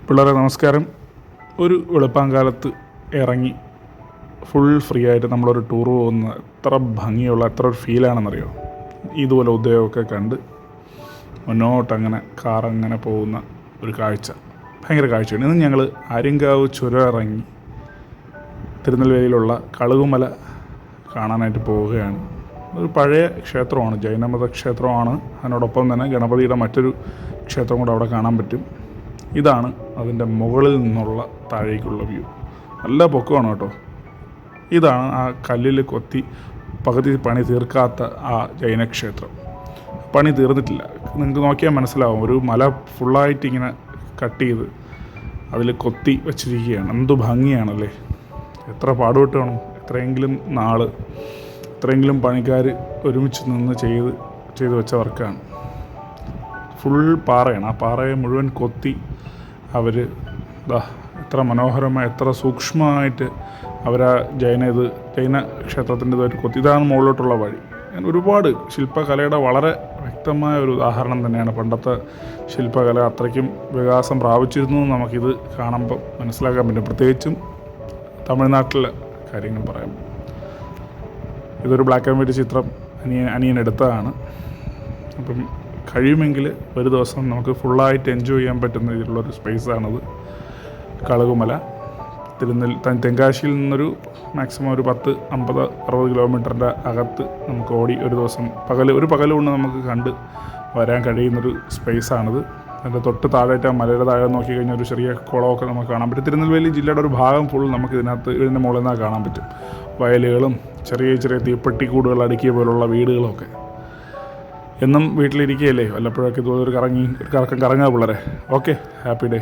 പിള്ളേരെ നമസ്കാരം. ഒരു വെളുപ്പാങ്കാലത്ത് ഇറങ്ങി ഫുൾ ഫ്രീ ആയിട്ട് നമ്മളൊരു ടൂർ പോകുന്ന എത്ര ഭംഗിയുള്ള എത്ര ഒരു ഫീലാണെന്നറിയോ. ഇതുപോലെ ഉദയമൊക്കെ കണ്ട് മുന്നോട്ടങ്ങനെ കാറങ്ങനെ പോകുന്ന ഒരു കാഴ്ച ഭയങ്കര കാഴ്ചയാണ്. ഇന്ന് ഞങ്ങൾ ആര്യങ്കാവ് ചുരം ഇറങ്ങി തിരുനെൽവേലിയിലുള്ള കളുകുമല കാണാനായിട്ട് പോവുകയാണ്. ഒരു പഴയ ക്ഷേത്രമാണ്, ജൈനമത ക്ഷേത്രമാണ്. അതിനോടൊപ്പം തന്നെ ഗണപതിയുടെ മറ്റൊരു ക്ഷേത്രം കൂടെ അവിടെ കാണാൻ പറ്റും. ഇതാണ് അതിൻ്റെ മുകളിൽ നിന്നുള്ള താഴേക്കുള്ള വ്യൂ. നല്ല പൊക്കമാണ് കേട്ടോ. ഇതാണ് ആ കല്ലിൽ കൊത്തി പകുതി പണി തീർക്കാത്ത ആ ജൈനക്ഷേത്രം. പണി തീർന്നിട്ടില്ല. നിങ്ങൾക്ക് നോക്കിയാൽ മനസ്സിലാവും. ഒരു മല ഫുള്ളായിട്ട് ഇങ്ങനെ കട്ട് ചെയ്ത് അതിൽ കൊത്തി വച്ചിരിക്കുകയാണ്. എന്തു ഭംഗിയാണല്ലേ. എത്ര പാടുപെട്ട് വേണം, എത്രയെങ്കിലും നാൾ, എത്രയെങ്കിലും പണിക്കാർ ഒരുമിച്ച് നിന്ന് ചെയ്ത് വെച്ച വർക്കാണ്. ഫുൾ പാറയാണ്. ആ പാറയെ മുഴുവൻ കൊത്തി അവർ എത്ര മനോഹരമായി എത്ര സൂക്ഷ്മമായിട്ട് ജൈന ക്ഷേത്രത്തിൻ്റെ ഇതായിട്ട് കൊത്തി. ഇതാണ് മുകളിലോട്ടുള്ള വഴി. ഒരുപാട് ശില്പകലയുടെ വളരെ വ്യക്തമായ ഒരു ഉദാഹരണം തന്നെയാണ്. പണ്ടത്തെ ശില്പകല അത്രയ്ക്കും വികാസം പ്രാപിച്ചിരുന്നു എന്ന് നമുക്കിത് കാണുമ്പോൾ മനസ്സിലാക്കാൻ പറ്റും. പ്രത്യേകിച്ചും തമിഴ്നാട്ടിലെ കാര്യങ്ങൾ പറയാം. ഇതൊരു ബ്ലാക്ക് ആൻഡ് വൈറ്റ് ചിത്രം അനിയൻ എടുത്തതാണ്. അപ്പം കഴിയുമെങ്കിൽ ഒരു ദിവസം നമുക്ക് ഫുള്ളായിട്ട് എൻജോയ് ചെയ്യാൻ പറ്റുന്ന രീതിയിലുള്ളൊരു സ്പേസാണത്. കളുകുമല തെങ്കാശിയിൽ നിന്നൊരു മാക്സിമം ഒരു 10-50-60 കിലോമീറ്ററിൻ്റെ അകത്ത് നമുക്ക് ഓടി ഒരു ദിവസം ഒരു പകലുകൊണ്ട് നമുക്ക് കണ്ട് വരാൻ കഴിയുന്നൊരു സ്പേസാണിത്. അതിൻ്റെ തൊട്ട് താഴേറ്റ് ആ മലയുടെ താഴെ നോക്കിക്കഴിഞ്ഞാൽ ഒരു ചെറിയ കുളമൊക്കെ നമുക്ക് കാണാൻ പറ്റും. തിരുനെൽവേലി ജില്ലയുടെ ഒരു ഭാഗം ഫുൾ നമുക്ക് ഇതിൻ്റെ മുകളിൽ നിന്നാൽ കാണാൻ പറ്റും. വയലുകളും ചെറിയ തീപ്പെട്ടിക്കൂടുകൾ അടുക്കിയ പോലുള്ള വീടുകളൊക്കെ. എന്നും വീട്ടിലിരിക്കുകയല്ലേ, വല്ലപ്പോഴൊക്കെ ഇതുപോലെ ഒരു കറക്കം കറങ്ങുക പിള്ളേരെ. Okay, happy day.